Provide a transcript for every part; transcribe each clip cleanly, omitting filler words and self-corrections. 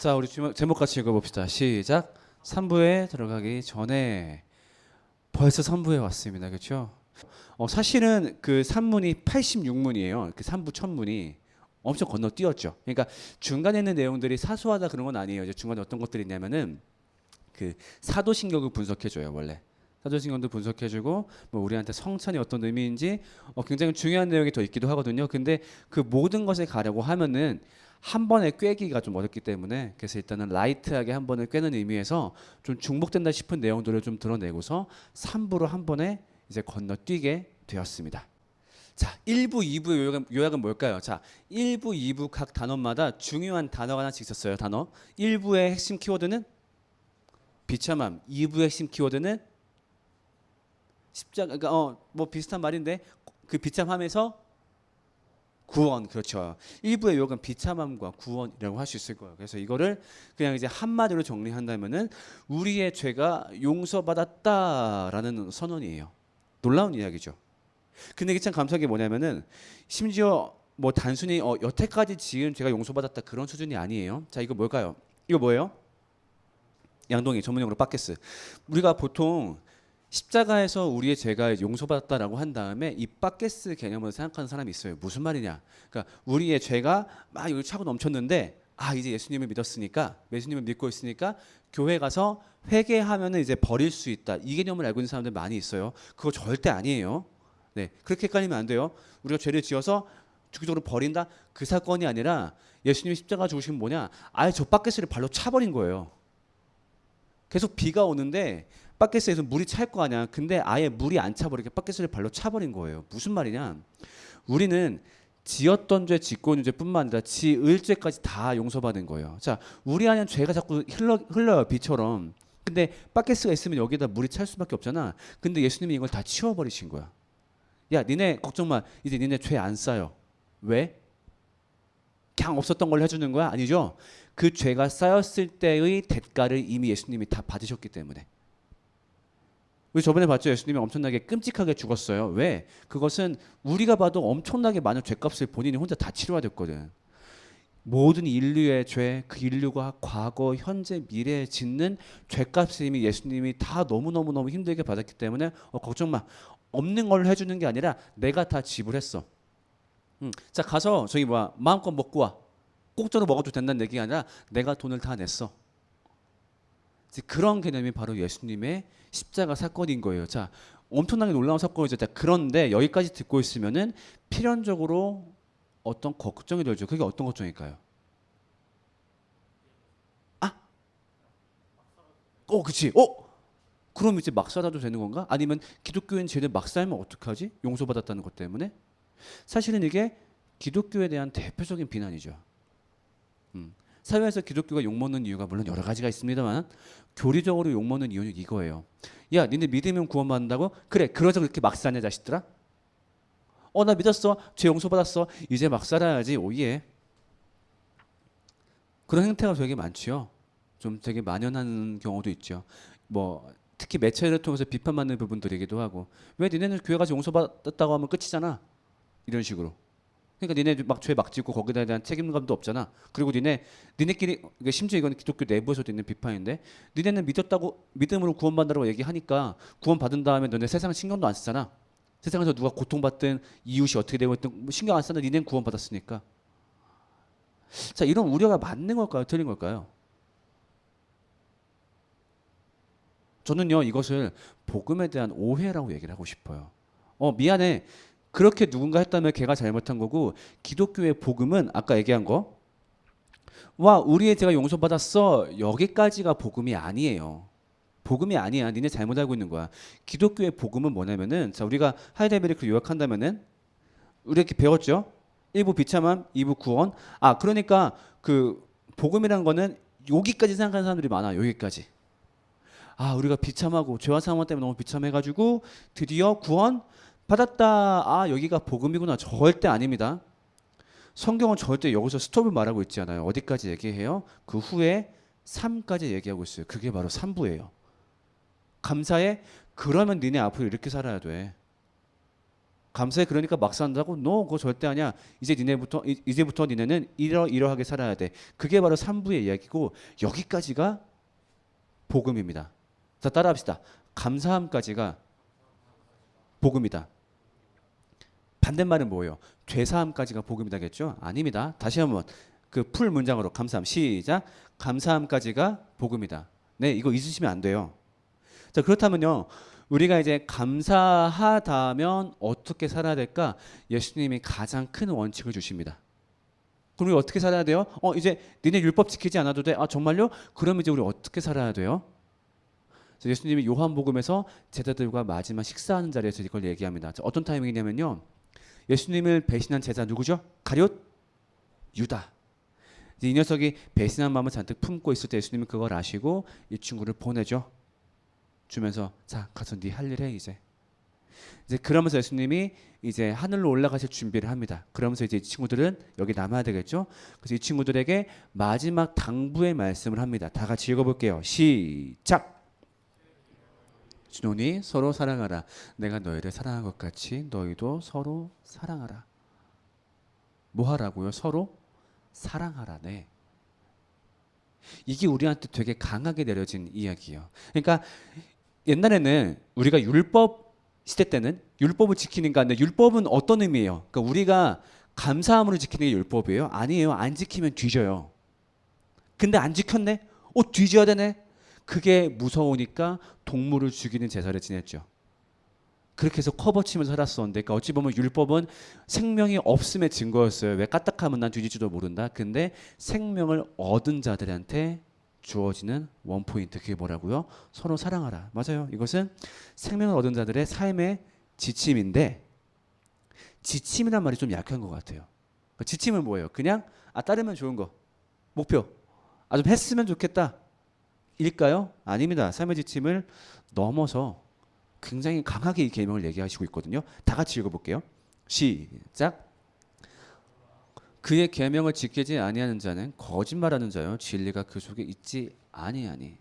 자, 우리 제목 같이 읽어봅시다. 시작. 3부에 들어가기 전에 벌써 3부에 왔습니다. 그렇죠? 사실은 그 산문이 86문이에요. 그 3부 첫 문이 엄청 건너뛰었죠. 그러니까 중간에 있는 내용들이 사소하다 그런 건 아니에요. 이제 중간에 어떤 것들이 있냐면은 그 사도신경을 분석해줘요. 원래 사도신경도 분석해주고 뭐 우리한테 성찬이 어떤 의미인지 굉장히 중요한 내용이 더 있기도 하거든요. 근데 그 모든 것을 가려고 하면은 한 번에 꿰기가 좀 어렵기 때문에 그래서 일단은 라이트하게 한 번에 꿰는 의미에서 좀 중복된다 싶은 내용들을 좀 드러내고서 3부로 한 번에 이제 건너뛰게 되었습니다. 자, 1부, 2부 요약은 뭘까요? 자, 1부, 2부 각 단원마다 중요한 단어가 하나씩 있었어요. 단어. 1부의 핵심 키워드는 비참함, 2부의 핵심 키워드는 십자가. 그러니까 뭐 비슷한 말인데 그 비참함에서 구원. 그렇죠. 일부의 요약은 비참함과 구원이라고 할 수 있을 거예요. 그래서 이거를 그냥 이제 한마디로 정리한다면은 우리의 죄가 용서받았다라는 선언이에요. 놀라운 이야기죠. 근데 이게 참 감사한 게 뭐냐면은 심지어 뭐 단순히 여태까지 지은 죄가 용서받았다 그런 수준이 아니에요. 자, 이거 뭘까요? 이거 뭐예요? 양동이, 전문용어로 바켓스. 우리가 보통 십자가에서 우리의 죄가 용서받았다라고 한 다음에 이 바켓스 개념을 생각하는 사람이 있어요. 무슨 말이냐? 그러니까 우리의 죄가 막 여기 차고 넘쳤는데 이제 예수님을 믿었으니까, 예수님을 믿고 있으니까 교회 가서 회개하면은 이제 버릴 수 있다. 이 개념을 알고 있는 사람들 많이 있어요. 그거 절대 아니에요. 네, 그렇게 헷갈리면 안 돼요. 우리가 죄를 지어서 주기적으로 버린다, 그 사건이 아니라 예수님이 십자가 죽으신 뭐냐? 아예 저 바켓을 발로 차버린 거예요. 계속 비가 오는데 바켓스에서 물이 찰 거 아니야. 근데 아예 물이 안 차버리게 바켓을 발로 차버린 거예요. 무슨 말이냐? 우리는 지었던 죄, 짓고 있는 죄뿐만 아니라 지을 죄까지 다 용서받은 거예요. 자, 우리 안에 죄가 자꾸 흘러요, 비처럼. 근데 바켓스가 있으면 여기다 물이 찰 수밖에 없잖아. 근데 예수님이 이걸 다 치워버리신 거야. 야, 니네 걱정 마. 이제 니네 죄 안 쌓여. 왜? 그냥 없었던 걸 해주는 거야? 아니죠. 그 죄가 쌓였을 때의 대가를 이미 예수님이 다 받으셨기 때문에. 우리 저번에 봤죠? 예수님이 엄청나게 끔찍하게 죽었어요. 왜? 그것은 우리가 봐도 엄청나게 많은 죄값을 본인이 혼자 다 치러야 됐거든. 모든 인류의 죄, 그 인류가 과거, 현재, 미래에 짓는 죄값을 이미 예수님이 다 너무너무너무 힘들게 받았기 때문에 걱정 마. 없는 걸 해주는 게 아니라 내가 다 지불했어. 자, 가서 저기 마음껏 먹고 와. 공짜로 먹어도 된다는 얘기가 아니라 내가 돈을 다 냈어. 그런 개념이 바로 예수님의 십자가 사건인 거예요. 자, 엄청나게 놀라운 사건이죠. 자, 그런데 여기까지 듣고 있으면은 필연적으로 어떤 걱정이 들죠. 그게 어떤 걱정일까요? 아, 그치. 그럼 이제 막 살아도 되는 건가? 아니면 기독교인 쟤들 막 살면 어떡하지? 용서받았다는 것 때문에? 사실은 이게 기독교에 대한 대표적인 비난이죠. 사회에서 기독교가 욕먹는 이유가 물론 여러 가지가 있습니다만 교리적으로 욕먹는 이유는 이거예요. 야, 니네 믿으면 구원받는다고? 그래, 그러자 그렇게 막 사냐 자식들아? 나 믿었어. 죄 용서받았어. 이제 막 살아야지. 오예. 그런 행태가 되게 많지요. 좀 되게 만연한 경우도 있죠. 뭐 특히 매체를 통해서 비판받는 부분들이기도 하고, 왜 니네는 교회 가서 용서받았다고 하면 끝이잖아. 이런 식으로. 그러니까 니네 막 죄 막 짓고 거기에 대한 책임감도 없잖아. 그리고 니네끼리, 심지어 이건 기독교 내부에서도 있는 비판인데, 니네는 믿었다고, 믿음으로 구원받는다고 얘기하니까 구원받은 다음에 너네 세상 신경도 안 쓰잖아. 세상에서 누가 고통받든 이웃이 어떻게 되고 있든 신경 안 쓰는데 니네는 구원받았으니까. 자, 이런 우려가 맞는 걸까요? 틀린 걸까요? 저는요, 이것을 복음에 대한 오해라고 얘기를 하고 싶어요. 미안해. 그렇게 누군가 했다면 걔가 잘못한 거고, 기독교의 복음은 아까 얘기한 거, 와, 우리의 죄가 용서받았어. 여기까지가 복음이 아니에요. 복음이 아니야. 니네 잘못 알고 있는 거야. 기독교의 복음은 뭐냐면은, 자, 우리가 하이델베르크를 요약한다면은, 우리 이렇게 배웠죠? 1부 비참함, 2부 구원. 그러니까 그 복음이란 거는 여기까지 생각하는 사람들이 많아. 여기까지. 우리가 비참하고 죄와 상황 때문에 너무 비참해가지고 드디어 구원 받았다. 여기가 복음이구나. 절대 아닙니다. 성경은 절대 여기서 스톱을 말하고 있지 않아요. 어디까지 얘기해요? 그 후에 3까지 얘기하고 있어요. 그게 바로 3부예요. 감사해. 그러면 니네 앞으로 이렇게 살아야 돼. 감사해 그러니까 막 산다고? 너 그거 절대 아니야. 이제부터 니네는 이러이러하게 살아야 돼. 그게 바로 3부의 이야기고 여기까지가 복음입니다. 자, 따라합시다. 감사함까지가 복음이다. 반대말은 뭐예요? 죄사함까지가 복음이다겠죠? 아닙니다. 다시 한번 그 풀 문장으로 감사함 시작. 감사함까지가 복음이다. 네, 이거 잊으시면 안 돼요. 자, 그렇다면요. 우리가 이제 감사하다면 어떻게 살아야 될까? 예수님이 가장 큰 원칙을 주십니다. 그럼 우리 어떻게 살아야 돼요? 이제 니네 율법 지키지 않아도 돼. 아, 정말요? 그럼 이제 우리 어떻게 살아야 돼요? 예수님이 요한복음에서 제자들과 마지막 식사하는 자리에서 이걸 얘기합니다. 자, 어떤 타이밍이냐면요. 예수님을 배신한 제자 누구죠? 가룟 유다. 이 녀석이 배신한 마음을 잔뜩 품고 있을 때 예수님은 그걸 아시고 이 친구를 보내죠. 주면서 자, 가서 네 할 일 해 이제. 이제 그러면서 예수님이 이제 하늘로 올라가실 준비를 합니다. 그러면서 이제 이 친구들은 여기 남아야 되겠죠. 그래서 이 친구들에게 마지막 당부의 말씀을 합니다. 다 같이 읽어볼게요. 시작. 주노니 서로 사랑하라. 내가 너희를 사랑한 것 같이 너희도 서로 사랑하라. 뭐 하라고요? 서로 사랑하라. 네. 이게 우리한테 되게 강하게 내려진 이야기예요. 그러니까 옛날에는 우리가 율법 시대 때는 율법을 지키는가 하는데 율법은 어떤 의미예요? 그러니까 우리가 감사함으로 지키는 게 율법이에요? 아니에요. 안 지키면 뒤져요. 근데 안 지켰네? 뒤져야 되네? 그게 무서우니까 동물을 죽이는 제사를 지냈죠. 그렇게 해서 커버치면서 살았었는데, 그러니까 어찌 보면 율법은 생명이 없음의 증거였어요. 왜 까딱하면 난 뒤질지도 모른다. 근데 생명을 얻은 자들한테 주어지는 원포인트, 그게 뭐라고요? 서로 사랑하라. 맞아요. 이것은 생명을 얻은 자들의 삶의 지침인데, 지침이란 말이 좀 약한 것 같아요. 그러니까 지침은 뭐예요? 그냥 따르면 좋은 거, 목표, 좀 했으면 좋겠다 일까요? 아닙니다. 삶의 지침을 넘어서 굉장히 강하게 이 계명을 얘기하시고 있거든요. 다 같이 읽어볼게요. 시작. 그의 계명을 지키지 아니하는 자는 거짓말하는 자요 진리가 그 속에 있지 아니하니.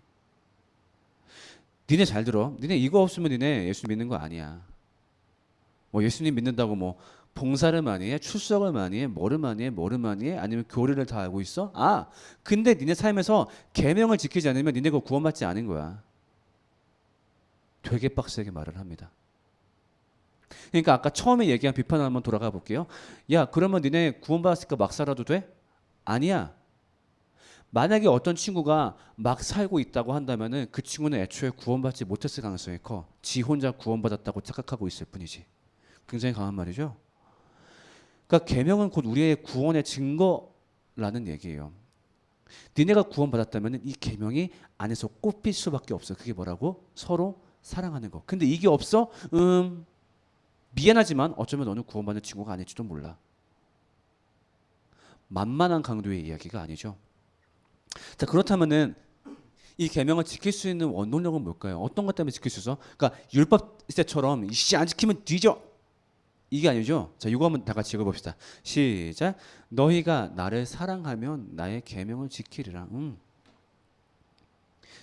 니네 잘 들어. 니네 이거 없으면 니네 예수 믿는 거 아니야. 뭐 예수님 믿는다고 뭐 봉사를 많이 해, 출석을 많이 해, 뭐를 많이 해, 아니면 교리를 다 알고 있어? 근데 니네 삶에서 계명을 지키지 않으면 니네 그 구원받지 않은 거야. 되게 빡세게 말을 합니다. 그러니까 아까 처음에 얘기한 비판을 한번 돌아가 볼게요. 야, 그러면 니네 구원받았으니까 막 살아도 돼? 아니야. 만약에 어떤 친구가 막 살고 있다고 한다면은 그 친구는 애초에 구원받지 못했을 가능성이 커. 지 혼자 구원받았다고 착각하고 있을 뿐이지. 굉장히 강한 말이죠. 그러니까 계명은 곧 우리의 구원의 증거라는 얘기예요. 니네가 구원받았다면 이 계명이 안에서 꼽힐 수밖에 없어. 그게 뭐라고? 서로 사랑하는 거. 근데 이게 없어? 미안하지만 어쩌면 너는 구원받는 친구가 아닐지도 몰라. 만만한 강도의 이야기가 아니죠. 자, 그렇다면은 이 계명을 지킬 수 있는 원동력은 뭘까요? 어떤 것 때문에 지킬 수 있어? 그러니까 율법 때처럼 이씨 안 지키면 뒤져. 이게 아니죠. 자, 이거 한번 다 같이 읽어봅시다. 시작. 너희가 나를 사랑하면 나의 계명을 지키리라.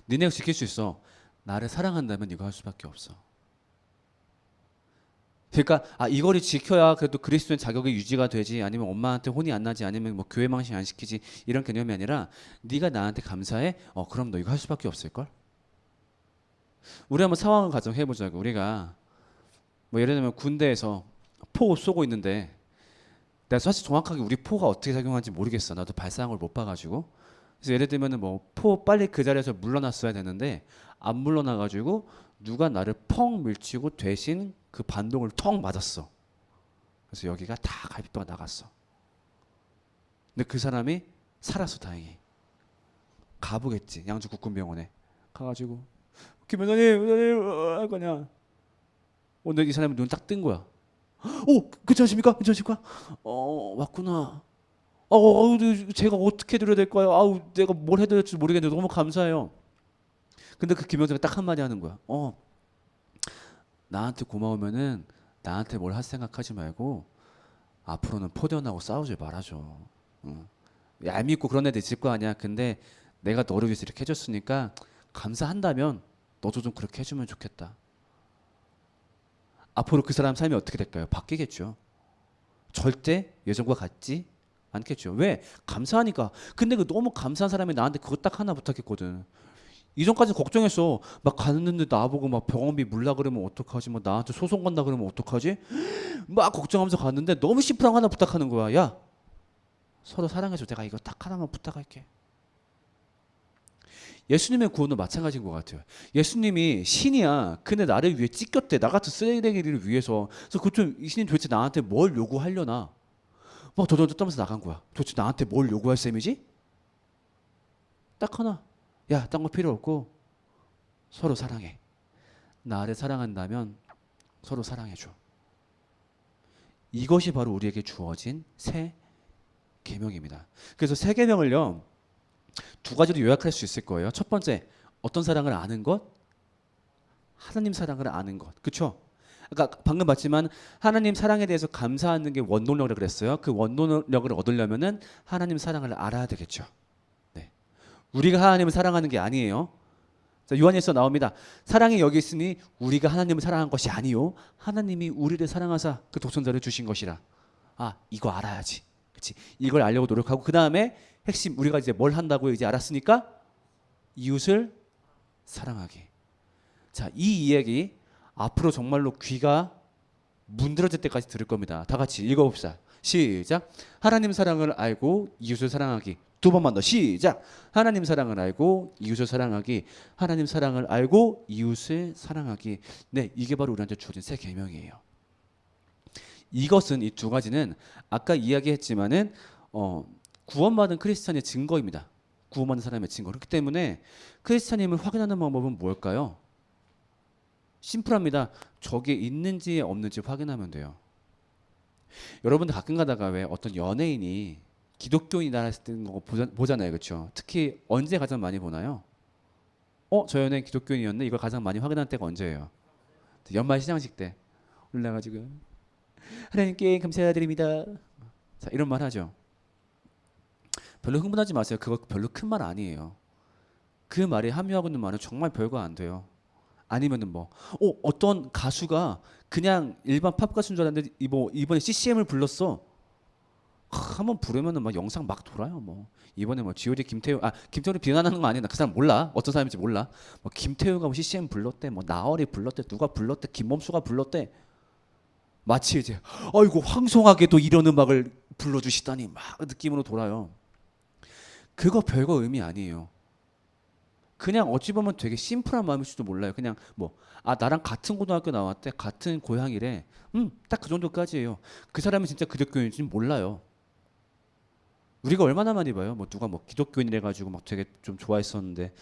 니네가 지킬 수 있어. 나를 사랑한다면 이거 할 수밖에 없어. 그러니까 이거를 지켜야 그래도 그리스도인 자격이 유지가 되지, 아니면 엄마한테 혼이 안 나지, 아니면 뭐 교회 망신 안 시키지, 이런 개념이 아니라 네가 나한테 감사해? 그럼 너 이거 할 수밖에 없을걸? 우리 한번 상황을 가정해 보자고. 우리가 뭐 예를 들면 군대에서 포 쏘고 있는데, 내가 사실 정확하게 우리 포가 어떻게 작용하는지 모르겠어. 나도 발사한 걸 못 봐가지고. 그래서 예를 들면은 뭐 포 빨리 그 자리에서 물러났어야 되는데 안 물러나가지고 누가 나를 펑 밀치고 대신 그 반동을 턱 맞았어. 그래서 여기가 다 갈비뼈가 나갔어. 근데 그 사람이 살았어, 다행히. 가보겠지, 양주 국군병원에 가가지고 김 원장님 할 거냐. 근데 이 사람이 눈 딱 뜬 거야. 괜찮으십니까? 왔구나. 제가 어떻게 드려야 될까요? 내가 뭘 해드려야 될지 모르겠는데 너무 감사해요. 근데 그 김영재가 딱 한마디 하는 거야. 나한테 고마우면은 나한테 뭘 할 생각하지 말고 앞으로는 포대원하고 싸우지 말아줘. 얄밉고 그런 애들 있을 거 아니야. 근데 내가 너를 위해서 이렇게 해줬으니까 감사한다면 너도 좀 그렇게 해주면 좋겠다. 앞으로 그 사람 삶이 어떻게 될까요? 바뀌겠죠. 절대 예전과 같지 않겠죠. 왜? 감사하니까. 근데 그 너무 감사한 사람이 나한테 그거 딱 하나 부탁했거든. 이전까지 걱정했어. 막 갔는데 나보고 막 병원비 물라 그러면 어떡하지? 뭐 나한테 소송 건다 그러면 어떡하지? 막 걱정하면서 갔는데 너무 심플한 거 하나 부탁하는 거야. 야, 서로 사랑해줘. 내가 이거 딱 하나만 부탁할게. 예수님의 구원도 마찬가지인 것 같아요. 예수님이 신이야. 근데 나를 위해 찢겼대. 나 같은 쓰레기를 위해서. 그래서 그좀 예수님 도대체 나한테 뭘 요구하려나? 막 더더더 떠면서 나간 거야. 도대체 나한테 뭘 요구할 셈이지? 딱 하나. 야, 딴 거 필요 없고 서로 사랑해. 나를 사랑한다면 서로 사랑해줘. 이것이 바로 우리에게 주어진 새 계명입니다. 그래서 새 계명을요 두 가지로 요약할 수 있을 거예요. 첫 번째, 어떤 사랑을 아는 것? 하나님 사랑을 아는 것. 그렇죠? 그러니까 방금 봤지만 하나님 사랑에 대해서 감사하는 게 원동력이라고 그랬어요. 그 원동력을 얻으려면은 하나님 사랑을 알아야 되겠죠. 네. 우리가 하나님을 사랑하는 게 아니에요. 자, 요한일서 나옵니다. 사랑이 여기 있으니 우리가 하나님을 사랑한 것이 아니요 하나님이 우리를 사랑하사 그 독생자를 주신 것이라. 아, 이거 알아야지. 그렇지? 이걸 알려고 노력하고 그 다음에 핵심 우리가 이제 뭘 한다고 이제 알았으니까 이웃을 사랑하기. 자, 이 이야기 앞으로 정말로 귀가 문드러질 때까지 들을 겁니다. 다 같이 읽어봅시다. 시작. 하나님 사랑을 알고 이웃을 사랑하기. 두 번만 더. 시작. 하나님 사랑을 알고 이웃을 사랑하기. 하나님 사랑을 알고 이웃을 사랑하기. 네, 이게 바로 우리한테 주어진 새 계명이에요. 이것은 이 두 가지는 아까 이야기했지만은 구원받은 크리스찬의 증거입니다. 구원받은 사람의 증거. 그렇기 때문에 크리스찬임을 확인하는 방법은 뭘까요? 심플합니다. 저게 있는지 없는지 확인하면 돼요. 여러분들 가끔 가다가 왜 어떤 연예인이 기독교인이다 했을 거 보잖아요. 그렇죠? 특히 언제 가장 많이 보나요? 저 연예인 기독교인이었네. 이걸 가장 많이 확인하는 때가 언제예요? 연말 시상식 때 올라가지고 하나님께 감사드립니다. 자, 이런 말 하죠. 별로 흥분하지 마세요. 그거 별로 큰 말 아니에요. 그 말에 함유하고 있는 말은 정말 별거 안 돼요. 아니면은 뭐, 어떤 가수가 그냥 일반 팝 가수인 줄 알았는데 이번에 CCM을 불렀어. 한번 부르면은 막 영상 막 돌아요. 뭐 이번에 뭐 G.O.D 김태우를 비난하는 거 아니야. 그 사람 몰라. 어떤 사람인지 몰라. 뭐 김태우가 뭐 CCM 불렀대. 뭐 나얼이 불렀대. 누가 불렀대. 김범수가 불렀대. 마치 이제 아이고 황송하게도 이런 음악을 불러주시다니 막 느낌으로 돌아요. 그거 별거 의미 아니에요. 그냥 어찌 보면 되게 심플한 마음일지도 몰라요. 그냥 나랑 같은 고등학교 나왔대, 같은 고향이래. 딱 그 정도까지예요. 그 사람이 진짜 기독교인인지는 몰라요. 우리가 얼마나 많이 봐요. 누가 기독교인이래 가지고 막 되게 좀 좋아했었는데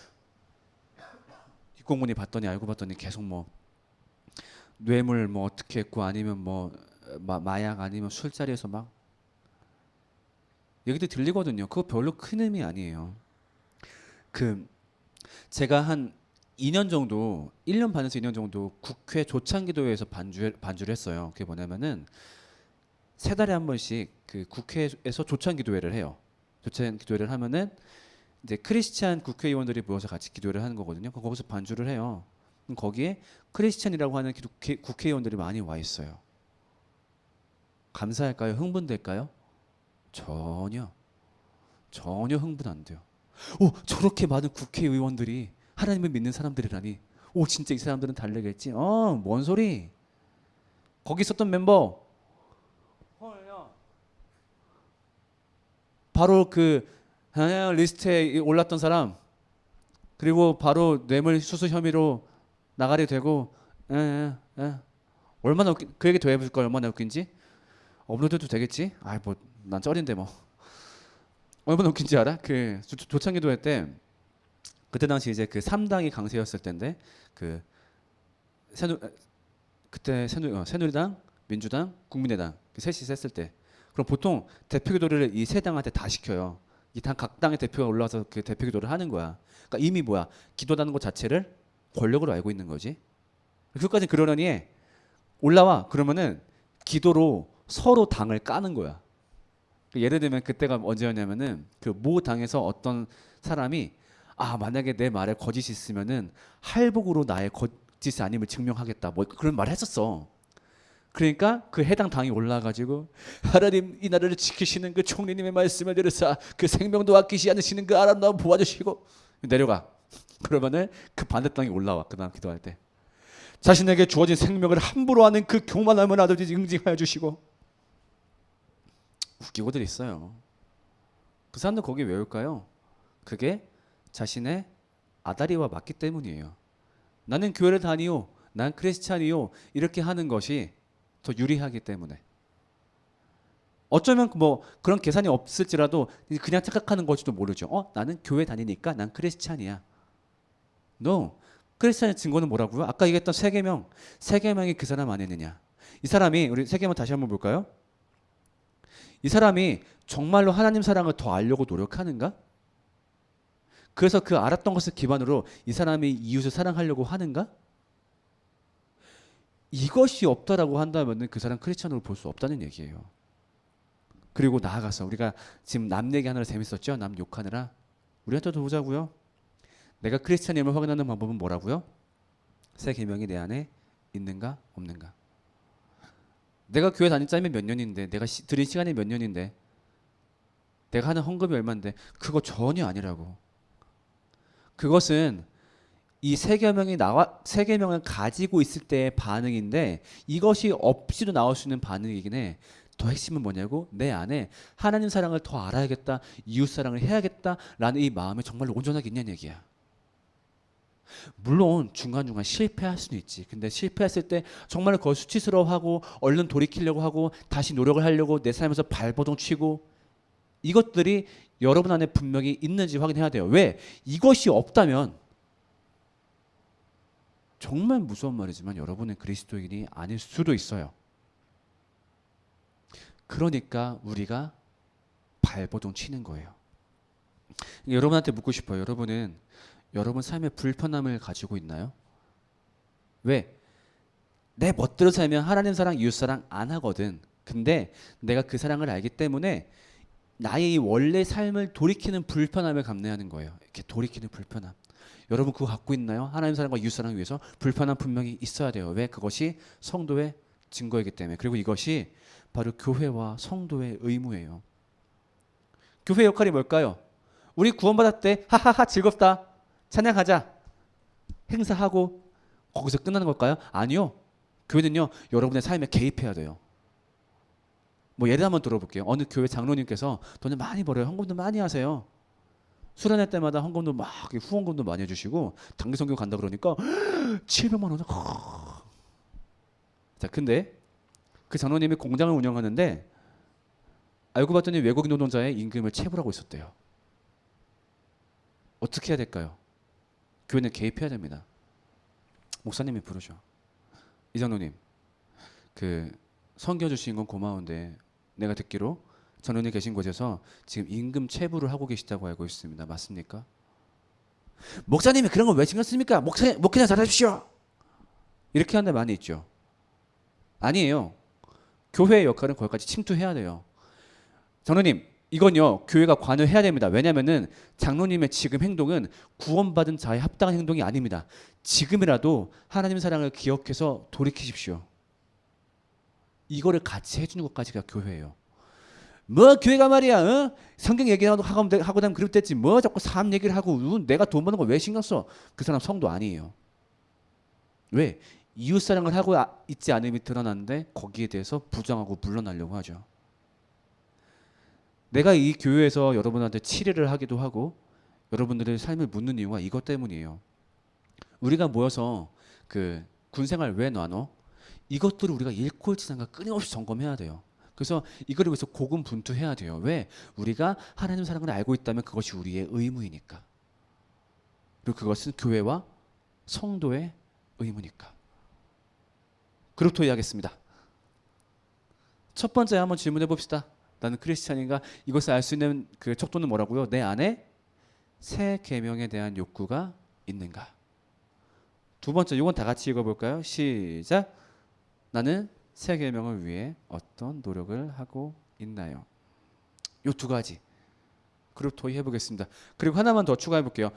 뒷공문이 봤더니 알고 봤더니 계속 뇌물 어떻게 했고 아니면 마약 아니면 술자리에서 막 얘기도 들리거든요. 그거 별로 큰 의미 아니에요. 제가 한 2년 정도, 1년 반에서 2년 정도 국회 조창기도회에서 반주를 했어요. 그게 뭐냐면은 세 달에 한 번씩 그 국회에서 조창기도회를 해요. 조창기도회를 하면은 이제 크리스찬 국회의원들이 모여서 같이 기도회를 하는 거거든요. 거기서 반주를 해요. 거기에 크리스찬이라고 하는 국회의원들이 많이 와 있어요. 감사할까요? 흥분될까요? 전혀 흥분 안 돼요. 저렇게 많은 국회의원들이 하나님을 믿는 사람들이라니. 진짜 이 사람들은 달래겠지. 뭔 소리? 거기 있었던 멤버 바로 그 리스트에 올랐던 사람, 그리고 바로 뇌물 수수 혐의로 나가게 되고, 얼마나 그 얘기 더 해볼 걸. 얼마나 웃긴지. 업로드도 되겠지? 난 쩔인데 얼마나 웃긴지 알아? 그 조창기도회 때 그때 당시 이제 그 3당이 강세였을 때인데 그때 새누리당, 민주당, 국민의당 셋이 셌을 때 그럼 보통 대표기도를 이 세 당한테 다 시켜요. 각 당의 대표가 올라와서 그 대표기도를 하는 거야. 그러니까 이미 기도하는 것 자체를 권력으로 알고 있는 거지. 그것까지 그러려니 올라와 그러면은 기도로 서로 당을 까는 거야. 예를 들면 그때가 언제였냐면은 그 모 당에서 어떤 사람이 만약에 내 말에 거짓이 있으면은 할복으로 나의 거짓이 아님을 증명하겠다. 그런 말을 했었어. 그러니까 그 해당 당이 올라가지고 하나님 이 나라를 지키시는 그 총리님의 말씀을 들으사 그 생명도 아끼지 않으시는 그 아름다운 도와주시고 내려가. 그러면은 그 반대땅이 올라와. 그 다음 기도할 때 자신에게 주어진 생명을 함부로 하는 그 교만함을 아버지 응징하여 주시고. 웃기고들 있어요. 그 사람들 거기 왜 올까요? 그게 자신의 아다리와 맞기 때문이에요. 나는 교회를 다니요, 난 크리스찬이요, 이렇게 하는 것이 더 유리하기 때문에. 어쩌면 뭐 그런 계산이 없을지라도 그냥 착각하는 걸지도 모르죠. 나는 교회 다니니까 난 크리스찬이야. No. 크리스찬의 증거는 뭐라고요? 아까 얘기했던 세계명. 세계명이 그 사람 안에 있느냐. 이 사람이, 우리 세계명 다시 한번 볼까요? 이 사람이 정말로 하나님 사랑을 더 알려고 노력하는가? 그래서 그 알았던 것을 기반으로 이 사람이 이웃을 사랑하려고 하는가? 이것이 없다라고 한다면 그 사람 크리스찬으로 볼 수 없다는 얘기예요. 그리고 나아가서 우리가 지금 남 얘기하느라 재밌었죠? 남 욕하느라. 우리한테도 보자고요. 내가 크리스찬임을 확인하는 방법은 뭐라고요? 새 계명이 내 안에 있는가 없는가. 내가 교회 다닌 짬이 몇 년인데, 내가 들인 시간이 몇 년인데, 내가 하는 헌금이 얼마인데, 그거 전혀 아니라고. 그것은 이 새 계명을 가지고 있을 때의 반응인데, 이것이 없이도 나올 수 있는 반응이긴 해. 더 핵심은 뭐냐고? 내 안에 하나님 사랑을 더 알아야겠다, 이웃 사랑을 해야겠다라는 이 마음이 정말로 온전하게 있냐는 얘기야. 물론 중간중간 실패할 수는 있지. 근데 실패했을 때 정말 그걸 수치스러워하고 얼른 돌이키려고 하고 다시 노력을 하려고 내 삶에서 발버둥 치고, 이것들이 여러분 안에 분명히 있는지 확인해야 돼요. 왜? 이것이 없다면 정말 무서운 말이지만 여러분은 그리스도인이 아닐 수도 있어요. 그러니까 우리가 발버둥 치는 거예요. 여러분한테 묻고 싶어요. 여러분은 여러분 삶의 불편함을 가지고 있나요? 왜? 내 멋대로 살면 하나님 사랑, 이웃 사랑 안 하거든. 근데 내가 그 사랑을 알기 때문에 나의 이 원래 삶을 돌이키는 불편함을 감내하는 거예요. 이렇게 돌이키는 불편함. 여러분 그거 갖고 있나요? 하나님 사랑과 이웃 사랑을 위해서 불편함 분명히 있어야 돼요. 왜? 그것이 성도의 증거이기 때문에. 그리고 이것이 바로 교회와 성도의 의무예요. 교회 역할이 뭘까요? 우리 구원받았을 때 하하하 즐겁다, 찬양하자, 행사하고 거기서 끝나는 걸까요? 아니요. 교회는요, 여러분의 삶에 개입해야 돼요. 뭐 예를 한번 들어볼게요. 어느 교회 장로님께서 돈을 많이 벌어요. 헌금도 많이 하세요. 수련회 때마다 헌금도 막 후원금도 많이 해주시고, 단기 선교 간다 그러니까 700만 원. 자, 근데 그 장로님이 공장을 운영하는데 알고 봤더니 외국인 노동자의 임금을 체불하고 있었대요. 어떻게 해야 될까요? 교회는 개입해야 됩니다. 목사님이 부르죠. 이 장로님, 그 섬겨주신 건 고마운데 내가 듣기로 장로님 계신 곳에서 지금 임금 체불을 하고 계시다고 알고 있습니다. 맞습니까? 목사님이 그런 걸 왜 신경 씁니까? 목회나 잘하십시오. 이렇게 하는 데 많이 있죠. 아니에요. 교회의 역할은 거기까지 침투해야 돼요. 장로님, 이건요 교회가 관여해야 됩니다. 왜냐하면은 장로님의 지금 행동은 구원받은 자의 합당한 행동이 아닙니다. 지금이라도 하나님 사랑을 기억해서 돌이키십시오. 이거를 같이 해주는 것까지가 교회예요. 뭐 교회가 말이야, 성경 얘기하고 하면 그렇게 됐지, 뭐 자꾸 삶 얘기를 하고 내가 돈 버는 거 왜 신경 써? 그 사람 성도 아니에요. 왜? 이웃사랑을 하고 있지 않음이 드러났는데 거기에 대해서 부정하고 물러나려고 하죠. 내가 이 교회에서 여러분한테 치례를 하기도 하고 여러분들의 삶을 묻는 이유가 이것 때문이에요. 우리가 모여서 그 군생활 왜 나눠? 이것들을 우리가 일꼴찌상과 끊임없이 점검해야 돼요. 그래서 이거를 위해서 고군분투해야 돼요. 왜? 우리가 하나님 사랑을 알고 있다면 그것이 우리의 의무이니까. 그리고 그것은 교회와 성도의 의무니까. 그렇게 이야기하겠습니다. 첫 번째 한번 질문해 봅시다. 나는 크리스찬인가? 이것을 알 수 있는 그 척도는 뭐라고요? 내 안에 새 계명에 대한 욕구가 있는가? 두 번째, 이건 다 같이 읽어볼까요? 시작. 나는 새 계명을 위해 어떤 노력을 하고 있나요? 이 두 가지 그룹 토의 해보겠습니다. 그리고 하나만 더 추가해 볼게요.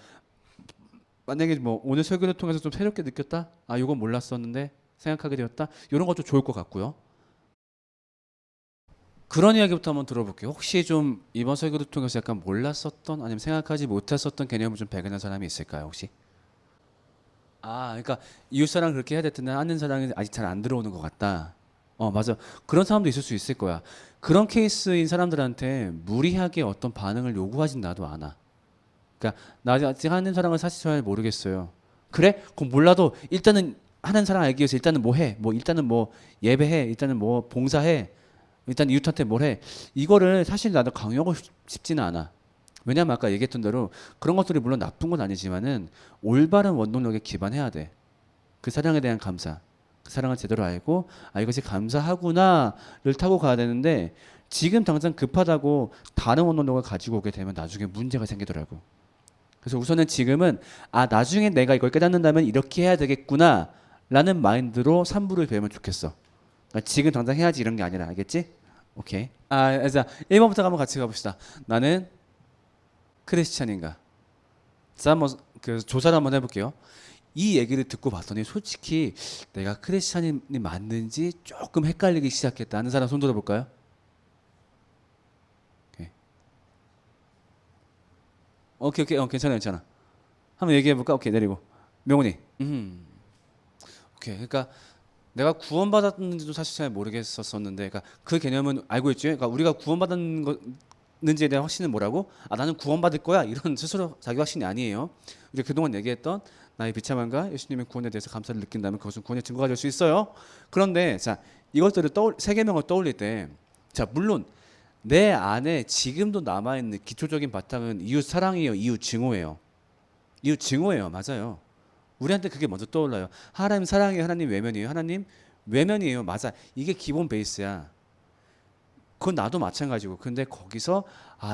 만약에 뭐 오늘 설교를 통해서 좀 새롭게 느꼈다, 이건 몰랐었는데 생각하게 되었다, 이런 것도 좋을 것 같고요. 그런 이야기부터 한번 들어볼게요. 혹시 좀 이번 설교를 통해서 약간 몰랐었던 아니면 생각하지 못했었던 개념을 좀 발견한 사람이 있을까요, 혹시? 그러니까 이웃사랑 그렇게 해야 될 텐데 아는 사랑이 아직 잘 안 들어오는 것 같다. 맞아. 그런 사람도 있을 수 있을 거야. 그런 케이스인 사람들한테 무리하게 어떤 반응을 요구하진 나도 않아. 그러니까 나 아직 하는 사랑을 사실 잘 모르겠어요. 그래? 그럼 몰라도 일단은 하는 사랑 알기 위해서 일단은 뭐 해? 뭐 일단은 뭐 예배해? 일단은 뭐 봉사해? 일단 이웃한테 뭘 해? 이거를 사실 나도 강요하고 싶지는 않아. 왜냐면 아까 얘기했던 대로 그런 것들이 물론 나쁜 건 아니지만은 올바른 원동력에 기반해야 돼. 그 사랑에 대한 감사. 그 사랑을 제대로 알고 이것이 감사하구나를 타고 가야 되는데 지금 당장 급하다고 다른 원동력을 가지고 오게 되면 나중에 문제가 생기더라고. 그래서 우선은 지금은 나중에 내가 이걸 깨닫는다면 이렇게 해야 되겠구나 라는 마인드로 삼부를 배우면 좋겠어. 그러니까 지금 당장 해야지 이런 게 아니라 알겠지? 오케이. 그래서 1번부터 한번 같이 가봅시다. 나는 크리스찬인가? 자, 한번 그 조사를 한번 해볼게요. 이 얘기를 듣고 봤더니 솔직히 내가 크리스찬이 맞는지 조금 헷갈리기 시작했다 하는 사람 손 들어볼까요? 오케이, 오케이, 괜찮아, 괜찮아. 한번 얘기해볼까? 오케이, 내리고. 명훈이. 오케이. 그러니까 내가 구원받았는지도 사실 잘 모르겠었었는데, 그러니까 그 개념은 알고 있죠. 그러니까 우리가 구원받았는지에 대한 확신은 뭐라고? 나는 구원받을 거야. 이런 스스로 자기 확신이 아니에요. 우리 그동안 얘기했던 나의 비참함과 예수님의 구원에 대해서 감사를 느낀다면 그것은 구원의 증거가 될 수 있어요. 그런데 자 이것들을 세 계명을 떠올릴 때, 자 물론 내 안에 지금도 남아 있는 기초적인 바탕은 이웃 사랑이에요. 이웃 증오예요. 이웃 증오예요. 맞아요. 우리한테 그게 먼저 떠올라요. 하나님 사랑이에요. 하나님 외면이에요. 하나님 외면이에요. 맞아. 이게 기본 베이스야. 그건 나도 마찬가지고. 근데 거기서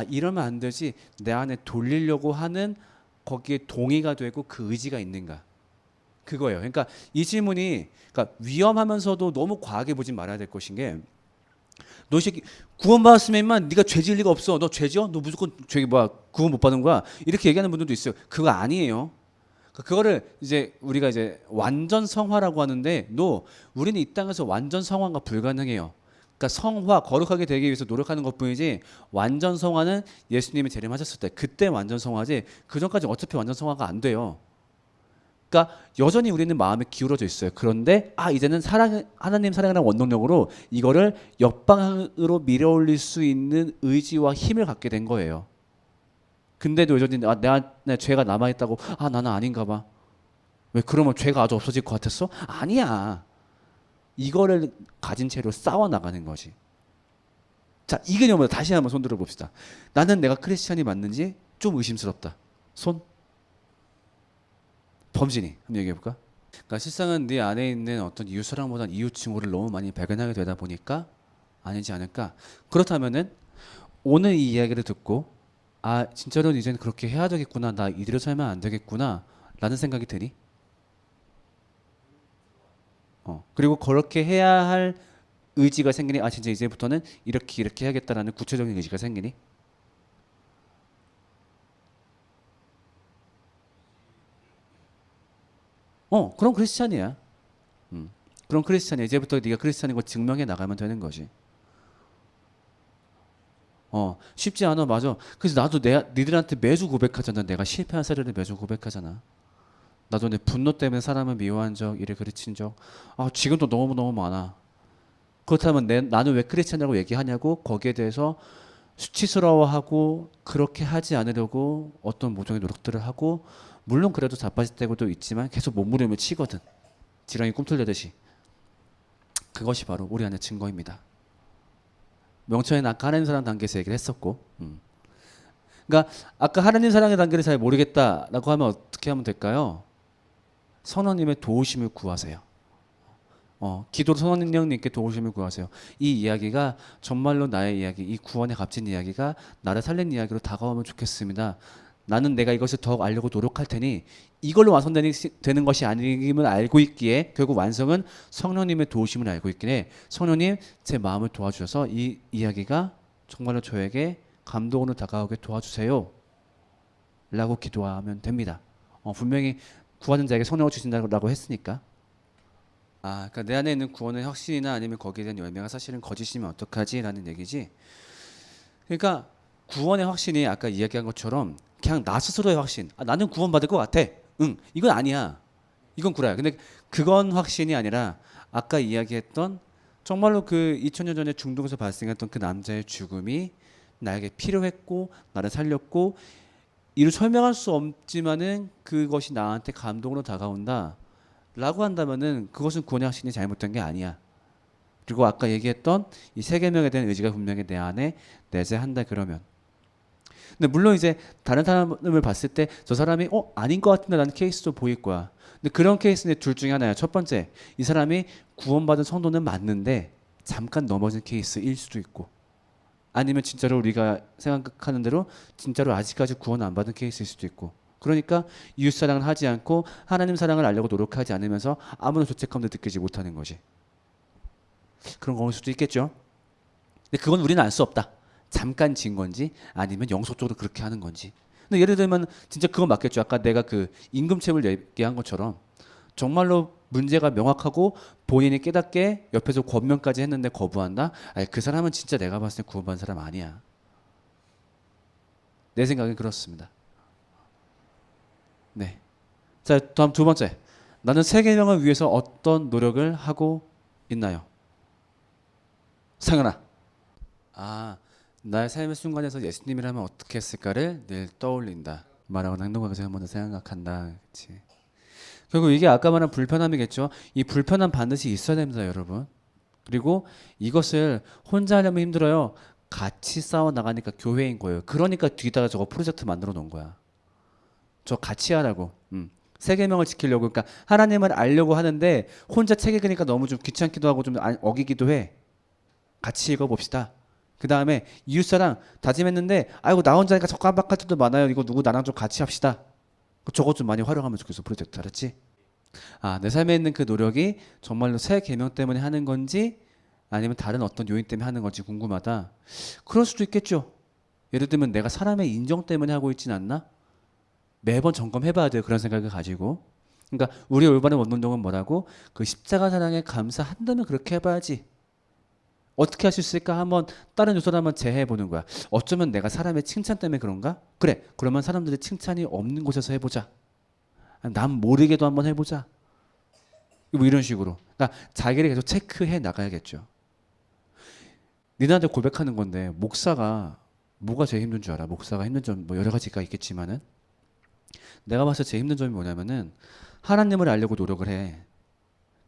이러면 안 되지. 내 안에 돌리려고 하는 거기에 동의가 되고 그 의지가 있는가? 그거예요. 그러니까 이 질문이 그러니까 위험하면서도 너무 과하게 보지 말아야 될 것인 게, 너 이 새끼 구원받았으면 임마 네가 죄 지을 리가 없어. 너 죄지어? 너 무조건 죄 뭐야 구원 못 받은 거야. 이렇게 얘기하는 분들도 있어요. 그거 아니에요. 그거를 이제 우리가 이제 완전 성화라고 하는데, 우리는 이 땅에서 완전 성화가 불가능해요. 그러니까 성화 거룩하게 되기 위해서 노력하는 것뿐이지 완전 성화는 예수님이 재림하셨을 때 그때 완전 성화지 그 전까지 어차피 완전 성화가 안 돼요. 그러니까 여전히 우리는 마음에 기울어져 있어요. 그런데 이제는 하나님 사랑이라는 원동력으로 이거를 역방향으로 밀어올릴 수 있는 의지와 힘을 갖게 된 거예요. 근데도 여전히 내 죄가 남아 있다고 나는 아닌가 봐. 왜 그러면 죄가 아주 없어질 것 같았어? 아니야. 이거를 가진 채로 싸워 나가는 거지. 자, 이 개념으로 다시 한번 손 들어 봅시다. 나는 내가 크리스찬이 맞는지 좀 의심스럽다. 손. 범진이 한번 얘기해 볼까? 그러니까 실상은 네 안에 있는 어떤 이웃 사랑보다 이웃 증오를 너무 많이 발견하게 되다 보니까 아니지 않을까? 그렇다면은 오늘 이 이야기를 듣고 진짜로는 이제는 그렇게 해야 되겠구나. 나 이대로 살면 안 되겠구나. 라는 생각이 드니? 그리고 그렇게 해야 할 의지가 생기니? 진짜 이제부터는 이렇게 해야겠다라는 구체적인 의지가 생기니? 그럼 크리스찬이야. 그럼 크리스찬이야. 이제부터 네가 크리스찬인 걸 증명해 나가면 되는 거지. 쉽지 않아. 맞아. 그래서 나도 니들한테 매주 고백하잖아. 내가 실패한 사례를 매주 고백하잖아. 나도 내 분노 때문에 사람을 미워한 적, 일을 그르친 적, 지금도 너무너무 많아. 그렇다면 나는 왜 크리스찬이라고 얘기하냐고 거기에 대해서 수치스러워하고 그렇게 하지 않으려고 어떤 모종의 노력들을 하고, 물론 그래도 자빠질 때도 있지만 계속 몸부림을 치거든. 지렁이 꿈틀대듯이. 그것이 바로 우리 안의 증거입니다. 명철이는 아까 하나님 사랑 단계에서 얘기를 했었고, 그러니까 아까 하나님 사랑의 단계를 잘 모르겠다라고 하면 어떻게 하면 될까요? 성령님의 도우심을 구하세요. 기도로 성령님께 도우심을 구하세요. 이 이야기가 정말로 나의 이야기, 이 구원의 값진 이야기가 나를 살린 이야기로 다가오면 좋겠습니다. 나는 내가 이것을 더욱 알려고 노력할 테니 이걸로 완성되는 것이 아님을 알고 있기에, 결국 완성은 성령님의 도우심을 알고 있기에 성령님 제 마음을 도와주셔서 이 이야기가 정말로 저에게 감동으로 다가오게 도와주세요 라고 기도하면 됩니다. 분명히 구하는 자에게 성령을 주신다고 했으니까. 그러니까 내 안에 있는 구원의 확신이나 아니면 거기에 대한 열매가 사실은 거짓이면 어떡하지라는 얘기지. 그러니까 구원의 확신이 아까 이야기한 것처럼 그냥 나 스스로의 확신. 나는 구원받을 것 같아. 응, 이건 아니야. 이건 구라야. 근데 그건 확신이 아니라 아까 이야기했던 정말로 그 2000년 전에 중동에서 발생했던 그 남자의 죽음이 나에게 필요했고 나를 살렸고 이루 설명할 수 없지만은 그것이 나한테 감동으로 다가온다 라고 한다면은 그것은 구원의 확신이 잘못된 게 아니야. 그리고 아까 얘기했던 이 세 계명에 대한 의지가 분명히 내 안에 내재한다 그러면. 근데 물론 이제 다른 사람을 봤을 때 저 사람이 아닌 것 같은데 라는 케이스도 보일 거야. 근데 그런 케이스는 둘 중에 하나야. 첫 번째, 이 사람이 구원받은 성도는 맞는데 잠깐 넘어진 케이스일 수도 있고, 아니면 진짜로 우리가 생각하는 대로 진짜로 아직까지 구원 안 받은 케이스일 수도 있고. 그러니까 이웃사랑을 하지 않고 하나님 사랑을 알려고 노력하지 않으면서 아무런 죄책감도 느끼지 못하는 것이 그런 거일 수도 있겠죠. 근데 그건 우리는 알 수 없다. 잠깐 진 건지 아니면 영속적으로 그렇게 하는 건지. 근데 예를 들면 진짜 그건 맞겠죠. 아까 내가 그 임금체물 얘기한 것처럼 정말로 문제가 명확하고 본인이 깨닫게 옆에서 권면까지 했는데 거부한다? 그 사람은 진짜 내가 봤을 때 구원받은 사람 아니야. 내 생각엔 그렇습니다. 네. 자, 다음 두 번째. 나는 세 계명을 위해서 어떤 노력을 하고 있나요? 상현아. 나의 삶의 순간에서 예수님이라면 어떻게 했을까를 늘 떠올린다. 말하거나 행동하기 전에 먼저 생각한다. 그렇지. 결국 이게 아까 말한 불편함이겠죠. 이 불편함 반드시 있어야 됩니다, 여러분. 그리고 이것을 혼자 하려면 힘들어요. 같이 싸워 나가니까 교회인 거예요. 그러니까 뒤에다가 저거 프로젝트 만들어 놓은 거야. 저 같이 하라고. 세 계명을 지키려고. 그러니까 하나님을 알려고 하는데 혼자 책 읽으니까 너무 좀 귀찮기도 하고 좀 어기기도 해. 같이 읽어봅시다. 그 다음에 이웃사랑 다짐했는데 아이고 나 혼자니까 저 깜빡할 때도 많아요. 이거 누구 나랑 좀 같이 합시다. 저거 좀 많이 활용하면 좋겠어. 프로젝트. 알았지? 내 삶에 있는 그 노력이 정말로 새 계명 때문에 하는 건지 아니면 다른 어떤 요인 때문에 하는 건지 궁금하다. 그럴 수도 있겠죠. 예를 들면 내가 사람의 인정 때문에 하고 있진 않나? 매번 점검해봐야 돼요. 그런 생각을 가지고. 그러니까 우리 올바른 원운동은 뭐라고? 그 십자가 사랑에 감사한다면 그렇게 해봐야지. 어떻게 할 수 있을까? 한번 다른 요소를 한번 재해보는 거야. 어쩌면 내가 사람의 칭찬 때문에 그런가? 그래. 그러면 사람들의 칭찬이 없는 곳에서 해보자. 남 모르게도 한번 해보자. 뭐 이런 식으로. 그러니까 자기를 계속 체크해 나가야겠죠. 니네한테 고백하는 건데 목사가 뭐가 제일 힘든 줄 알아? 목사가 힘든 점 뭐 여러 가지가 있겠지만은 내가 봤을 때 제일 힘든 점이 뭐냐면은 하나님을 알려고 노력을 해.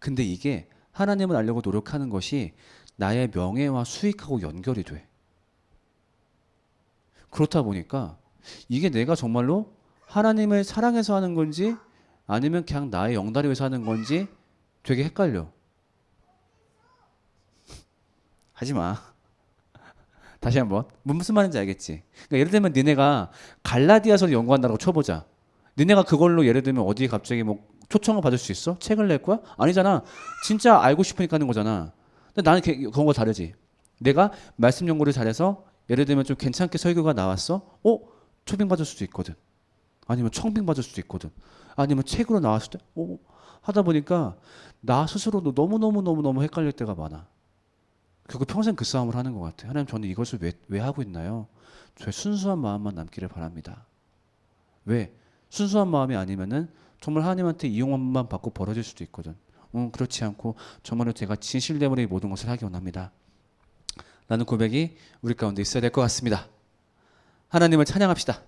근데 이게 하나님을 알려고 노력하는 것이 나의 명예와 수익하고 연결이 돼. 그렇다 보니까 이게 내가 정말로 하나님을 사랑해서 하는 건지 아니면 그냥 나의 영달을 위해서 하는 건지 되게 헷갈려. 하지 마. 다시 한번. 무슨 말인지 알겠지? 그러니까 예를 들면 니네가 갈라디아서를 연구한다고 쳐보자. 니네가 그걸로 예를 들면 어디에 갑자기 뭐 초청을 받을 수 있어? 책을 낼 거야? 아니잖아. 진짜 알고 싶으니까 하는 거잖아. 근데 나는 그런 거 다르지. 내가 말씀 연구를 잘해서 예를 들면 좀 괜찮게 설교가 나왔어? 초빙 받을 수도 있거든. 아니면 청빙 받을 수도 있거든. 아니면 책으로 나왔을 때? 하다 보니까 나 스스로도 너무너무 헷갈릴 때가 많아. 결국 평생 그 싸움을 하는 것 같아. 하나님 저는 이것을 왜 하고 있나요? 저의 순수한 마음만 남기를 바랍니다. 왜? 순수한 마음이 아니면은 정말 하나님한테 이용만 받고 벌어질 수도 있거든. 그렇지 않고 정말로 제가 진실됨으로 이 모든 것을 하기 원합니다. 라는 고백이 우리 가운데 있어야 될 것 같습니다. 하나님을 찬양합시다.